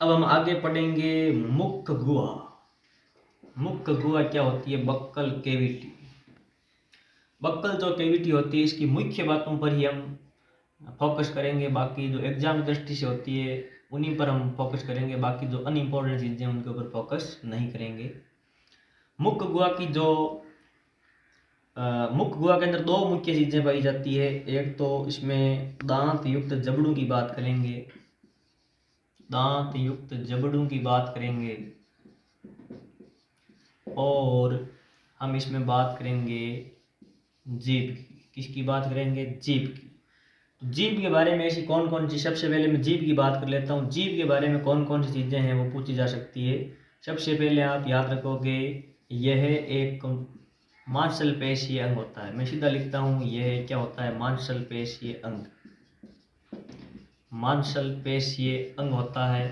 अब हम आगे पढ़ेंगे मुख्य गुहा। मुख्य गुहा क्या होती है? Buccal cavity. बक्कल जो कैविटी होती है इसकी मुख्य बातों पर ही हम फोकस करेंगे, बाकी जो एग्जाम की दृष्टि से होती है उन्हीं पर हम फोकस करेंगे, बाकी जो अनइम्पोर्टेंट चीज़ें उनके ऊपर फोकस नहीं करेंगे। मुख्य गुहा की जो मुख्य गुहा के अंदर दो मुख्य चीज़ें पाई जाती है। एक तो इसमें दांत युक्त जबड़ों की बात करेंगे, दांत युक्त जबड़ों की बात करेंगे, और हम इसमें बात करेंगे जीभ की। किसकी बात करेंगे? जीभ की। तो जीभ के बारे में ऐसी कौन कौन सी, सबसे पहले मैं जीभ की बात कर लेता हूँ। जीभ के बारे में कौन कौन सी चीज़ें हैं वो पूछी जा सकती है। सबसे पहले आप याद रखोगे यह एक मांसपेशीय अंग होता है। मैं सीधा लिखता हूँ, यह क्या होता है? मांसपेशीय अंग। मांसपेशीय अंग होता है।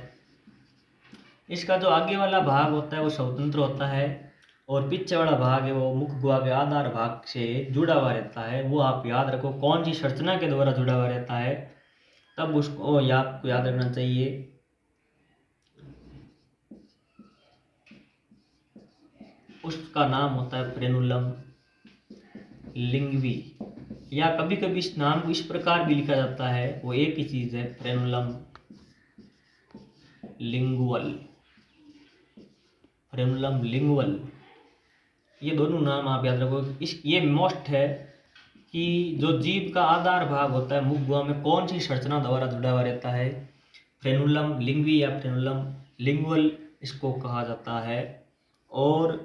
इसका जो आगे वाला भाग होता है वो स्वतंत्र होता है, और पीछे वाला भाग है वो मुख्य गुहा के आधार भाग से जुड़ा हुआ रहता है। वो आप याद रखो कौन सी संरचना के द्वारा जुड़ा हुआ रहता है, तब उसको आपको याद रखना चाहिए। उसका नाम होता है फ्रेनुलम लिंगवी, या कभी कभी इस नाम को इस प्रकार भी लिखा जाता है, वो एक ही चीज है, फ्रेनुलम लिंगुअल। फ्रेनुलम लिंगुअल, ये दोनों नाम आप याद रखो। ये मोस्ट है कि जो जीभ का आधार भाग होता है मुख्य गुहा में कौन सी संरचना द्वारा जुड़ा हुआ रहता है? फ्रेनुलम लिंगवी या फ्रेनुलम लिंगुअल इसको कहा जाता है। और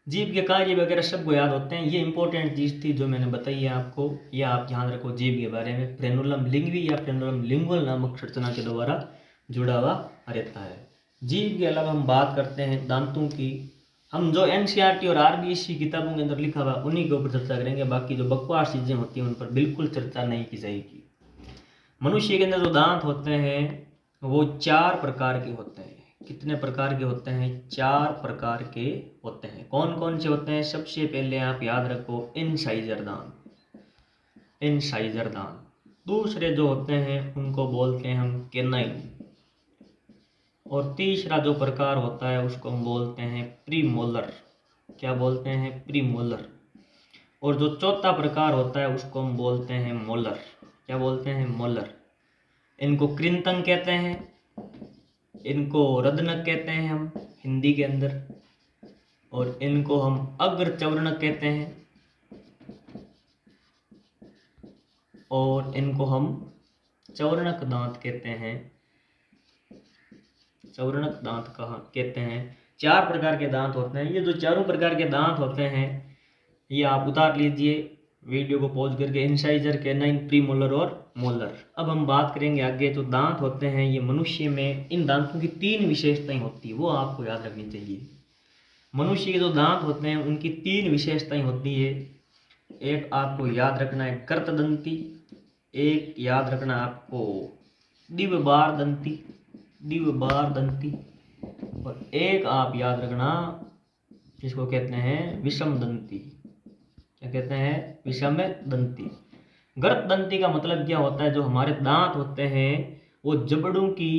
जीभ के कार्य वगैरह सबको याद होते हैं। ये इंपॉर्टेंट चीज़ थी जो मैंने बताई है आपको, यह आप ध्यान रखो जीभ के बारे में। फ्रेनुलम लिंगवी या फ्रेनुलम लिंगुअल नामक संरचना के द्वारा जुड़ा हुआ रहता है। जीभ के अलावा हम बात करते हैं दांतों की। हम जो एनसीईआरटी और आरबीएससी किताबों के अंदर लिखा हुआ उन्हीं के ऊपर चर्चा करेंगे, बाकी जो बकवास चीज़ें होती हैं उन पर बिल्कुल चर्चा नहीं की जाएगी। मनुष्य के अंदर जो दांत होते हैं वो 4 प्रकार के होते हैं। कितने प्रकार के होते हैं? 4 प्रकार के होते हैं। कौन कौन से होते हैं? सबसे पहले आप याद रखो इंसाइजर दांत, इंसाइजर दांत। दूसरे जो होते हैं उनको बोलते हैं हम केनाइन, और तीसरा जो प्रकार होता है उसको हम बोलते हैं प्रीमोलर। क्या बोलते हैं? प्रीमोलर। और जो चौथा प्रकार होता है उसको हम बोलते हैं मोलर। क्या बोलते हैं? मोलर। इनको कृंतक कहते हैं, इनको रदनक कहते हैं हम हिंदी के अंदर, और इनको हम अग्रचौर्णक कहते हैं, और इनको हम चौर्णक दांत कहते हैं। चौर्णक दांत कहा कहते हैं। 4 प्रकार के दांत होते हैं। ये जो चारों प्रकार के दांत होते हैं ये आप उतार लीजिए वीडियो को पॉज करके, इंसाइजर, कैनाइन, प्रीमोलर और मोलर। अब हम बात करेंगे आगे। जो दांत होते हैं ये मनुष्य में, इन दांतों की 3 विशेषताएं होती है, वो आपको याद रखनी चाहिए। मनुष्य के जो दांत होते हैं उनकी 3 विशेषताएं होती है। एक आपको याद रखना है कर्तदंती, एक याद रखना आपको द्विबार दंती, द्विबार दंती, और एक आप याद रखना जिसको कहते हैं विषम दंती। क्या कहते हैं? विषम दंती। गर्त दंती का मतलब क्या होता है? जो हमारे दांत होते हैं वो जबड़ों की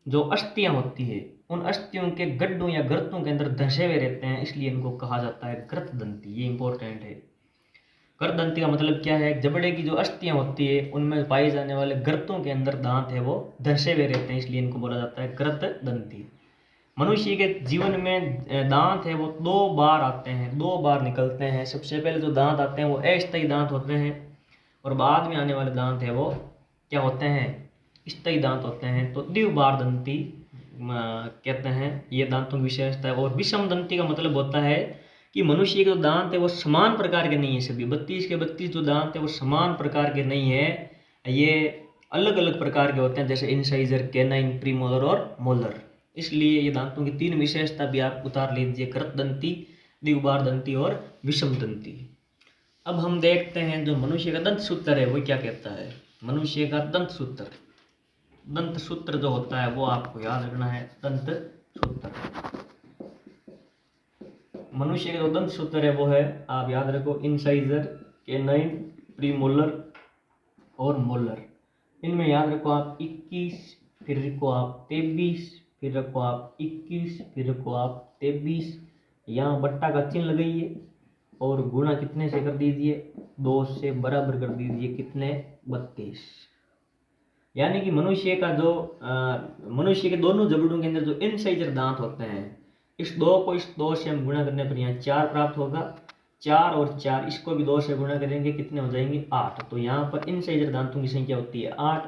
जो अस्थियां होती है उन अस्थियों के गड्ढों या गर्तों के अंदर धंसे हुए रहते हैं, इसलिए इनको कहा जाता है गर्त दंती। ये इंपॉर्टेंट है। गर्त दंती का मतलब क्या है? जबड़े की जो अस्थियां होती है उनमें पाए जाने वाले गर्तों के अंदर दांत है वो धंसे हुए रहते हैं, इसलिए इनको बोला जाता है गर्त दंती। मनुष्य के जीवन में दांत है वो 2 बार आते हैं, 2 बार निकलते हैं। सबसे पहले जो दांत आते हैं वो अस्थायी दांत होते हैं, और बाद में आने वाले दांत है वो क्या होते हैं? स्थायी दांत होते हैं। तो द्विबार दंती कहते हैं, ये दांतों की विशेषता है। और विषम दंती का मतलब होता है कि मनुष्य के जो दांत है वो समान प्रकार के नहीं है। सभी 32 के 32 जो दांत है वो समान प्रकार के नहीं है, ये अलग अलग प्रकार के होते हैं, जैसे इंसाइजर, कैनाइन, प्रीमोलर और मोलर। इसलिए ये दांतों की 3 विशेषता भी आप उतार लीजिए, कृत दंती, द्विबार दंती और विषम दंती। अब हम देखते हैं जो मनुष्य का दंत सूत्र है वो क्या कहता है। मनुष्य का दंत सूत्र, दंत सूत्र जो होता है वो आपको याद रखना है। दंत सूत्र, मनुष्य का जो दंत सूत्र है वो है, आप याद रखो, इंसाइजर, कैनाइन, प्रीमोलर और मोलर। इनमें याद रखो आप 21, फिर को आप 23, फिर रखो आप 21, फिर रखो आप 23, यहाँ बट्टा का चिन्ह लगाइए और गुणा कितने से कर दीजिए, 2 से बराबर कर दीजिए कितने, 32। यानी कि मनुष्य का जो मनुष्य के दोनों जबड़ों के अंदर जो इनसाइजर दांत होते हैं, इस 2 को इस 2 से हम गुणा करने पर यहाँ 4 प्राप्त होगा। 4 और 4 इसको भी 2 से गुणा करेंगे, कितने हो जाएंगे, 8। तो यहाँ पर इनसाइजर दांतों की संख्या होती है 8।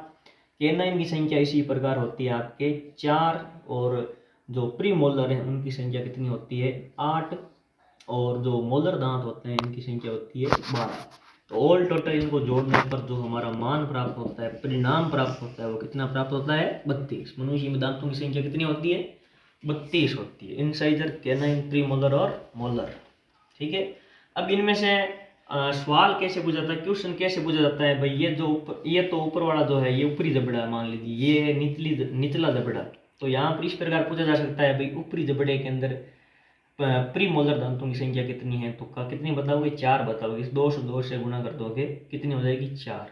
कैनाइन की संख्या इसी प्रकार होती है आपके 4, और जो प्री मोलर है उनकी संख्या कितनी होती है, 8, और जो मोलर दांत होते हैं इनकी संख्या होती है 12। तो ऑल टोटल इनको जोड़ने पर जो हमारा मान प्राप्त होता है, परिणाम प्राप्त होता है, वो कितना प्राप्त होता है, 32। मनुष्य में दांतों की संख्या कितनी होती है, 32 होती है, इनसाइजर, कैनाइन, प्री मोलर और मोलर। ठीक है। अब इनमें से सवाल कैसे पूछा जाता है, क्वेश्चन कैसे पूछा जाता है, भाई ये जो ये तो ऊपर वाला जो है ये ऊपरी जबड़ा है, मान लीजिए ये निचला जबड़ा। तो यहाँ पर इस प्रकार पूछा जा सकता है, भाई ऊपरी जबड़े के अंदर प्री मोलर दांतों की संख्या कितनी है, तो कितनी बताओगे, 4 बताओगे। इस 2 से गुणा कर दोगे, कितनी हो जाएगी, 4।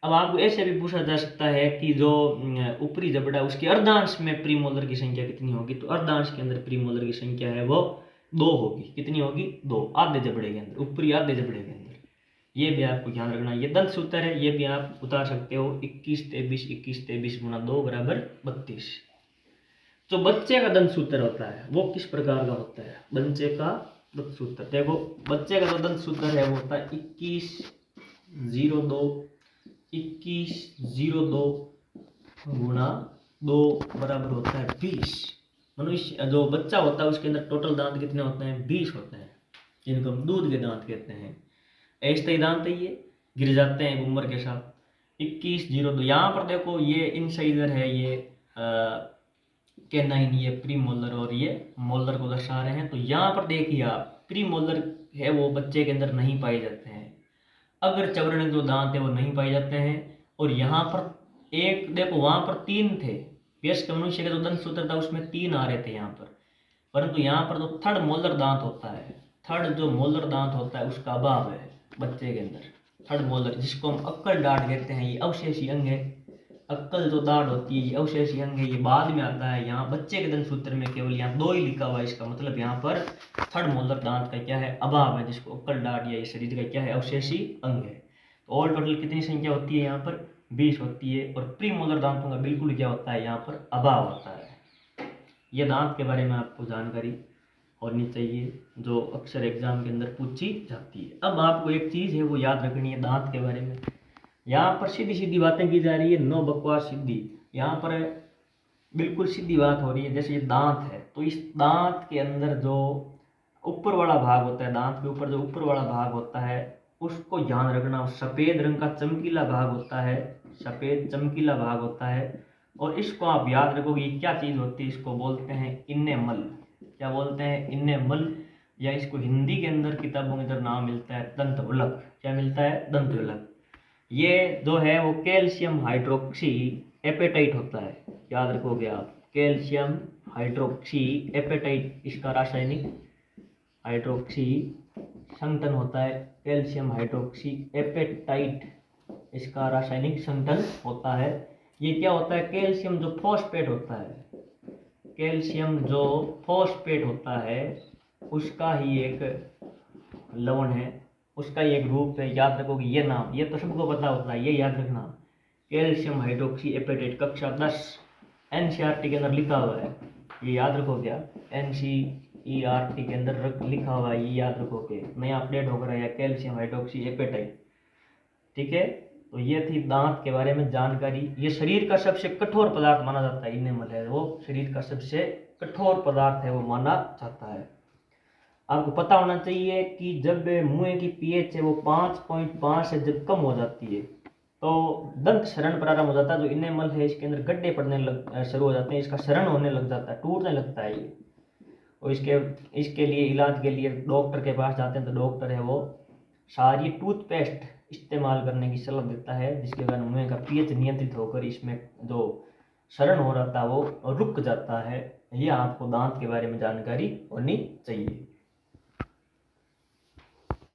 अब आपको ऐसे भी पूछा जा सकता है कि जो ऊपरी जबड़ा उसके अर्धांश में प्री मोलर की संख्या कितनी होगी, तो अर्धांश के अंदर प्री मोलर की संख्या है वो 2 होगी। कितनी होगी, 2, आधे जबड़े के अंदर, ऊपरी आधे जबड़े के अंदर। ये भी आपको ध्यान रखना। ये दंत सूत्र है, ये भी आप उतार सकते हो, 21 23 21 23 गुणा 2 बराबर 32। जो बच्चे का दंत सूत्र होता है वो किस प्रकार का होता है, बच्चे का दंत सूत्र देखो, बच्चे का जो दंत सूत्र है वो होता है 21/02 21/02 गुणा 2 बराबर होता है 20। मनुष्य जो बच्चा होता है उसके अंदर टोटल दांत कितने होते हैं, 20 होते हैं, जिनको हम दूध के दांत कहते हैं। ऐसे ही दांत है, ये गिर जाते हैं उम्र के साथ। 21/02 यहाँ पर देखो, ये इनसाइजर है, ये कैनाइन, ये प्री मोलर और ये मोलर को दर्शा रहे हैं। तो यहाँ पर देखिए आप, प्री मोलर है वो बच्चे के अंदर नहीं पाए जाते हैं, अगर चवरण जो दांत है वो नहीं पाए जाते हैं। और यहाँ पर एक देखो, वहां पर 3 थे, वयस्क मनुष्य का जो दंत सूत्र था उसमें 3 आ रहे थे यहाँ पर, परंतु यहाँ पर जो थर्ड मोलर दांत होता है, थर्ड जो मोलर दांत होता है उसका अभाव है बच्चे के अंदर। थर्ड मोलर, जिसको हम अक्कल डांट कहते हैं, ये अवशेषी अंग है। अक्कल जो दाढ़ होती है ये अवशेषी अंग है, ये बाद में आता है। यहाँ बच्चे के दंत सूत्र में केवल यहाँ 2 ही लिखा हुआ है, इसका मतलब यहाँ पर थर्ड मोलर दांत का क्या है, अभाव है, जिसको अक्कल डांट या इस शरीर का क्या है, अवशेषी अंग है। तो ऑल टोटल कितनी संख्या होती है यहाँ पर, 20 होती है। और प्री मोलर दांतों का बिल्कुल क्या होता है, यहाँ पर अभाव होता है। ये दांत के बारे में आपको जानकारी होनी चाहिए, जो अक्सर एग्जाम के अंदर पूछी जाती है। अब आपको एक चीज़ है वो याद रखनी है दांत के बारे में। यहाँ पर सीधी सीधी बातें की जा रही है, नो बकवास, सीधी। यहाँ पर बिल्कुल सीधी बात हो रही है। जैसे ये दांत है, तो इस दांत के अंदर जो ऊपर वाला भाग होता है, दांत के ऊपर जो ऊपर वाला भाग होता है उसको ध्यान रखना। सफ़ेद रंग का चमकीला भाग होता है, सफ़ेद चमकीला भाग होता है, और इसको आप याद रखोगे। ये क्या चीज़ होती है, इसको बोलते हैं इन्नेमल। क्या बोलते हैं, इन्नेमल, या इसको हिंदी के अंदर किताबों के अंदर नाम मिलता है दंत उलक। क्या मिलता है, दंत उलक। ये जो है वो कैल्शियम हाइड्रोक्सी एपेटाइट होता है, याद रखोगे आप, कैल्शियम हाइड्रोक्सी एपेटाइट, इसका रासायनिक हाइड्रोक्सी संगठन होता है। कैल्शियम हाइड्रोक्सी एपेटाइट, इसका रासायनिक संगठन होता है। ये क्या होता है, कैल्शियम जो फॉस्फेट होता है, कैल्शियम जो फॉस्फेट होता है उसका ही एक लवण है, उसका एक रूप है। याद रखोगे ये नाम, ये तो सबको पता होता है, ये याद रखना, कैल्शियम हाइड्रोक्सी एपेटाइट, कक्षा 10 एनसीईआरटी के अंदर लिखा हुआ है, ये याद रखोगे आप। एनसीईआरटी के अंदर लिखा हुआ है, ये याद रखोगे, नया अपडेट होकर आया कैल्शियम हाइड्रोक्सी एपेटाइट। ठीक है। तो ये थी दांत के बारे में जानकारी। ये शरीर का सबसे कठोर पदार्थ माना जाता है, इनेमल है वो शरीर का सबसे कठोर पदार्थ है, वो माना जाता है। आपको पता होना चाहिए कि जब मुंह की पीएच है वो 5.5 से जब कम हो जाती है तो दंत शरण प्रारंभ हो जाता है। जो इनेमल है इसके अंदर गड्ढे पड़ने शुरू हो जाते हैं, इसका शरण होने लग जाता है, टूटने लगता है ये। और इसके लिए इलाज के लिए डॉक्टर के पास जाते हैं, तो डॉक्टर है वो सारी टूथपेस्ट इस्तेमाल करने की सलाह देता है, जिसके कारण मुंह का पीएच नियंत्रित होकर इसमें जो शरण हो रहा था वो रुक जाता है। ये आपको दांत के बारे में जानकारी होनी चाहिए।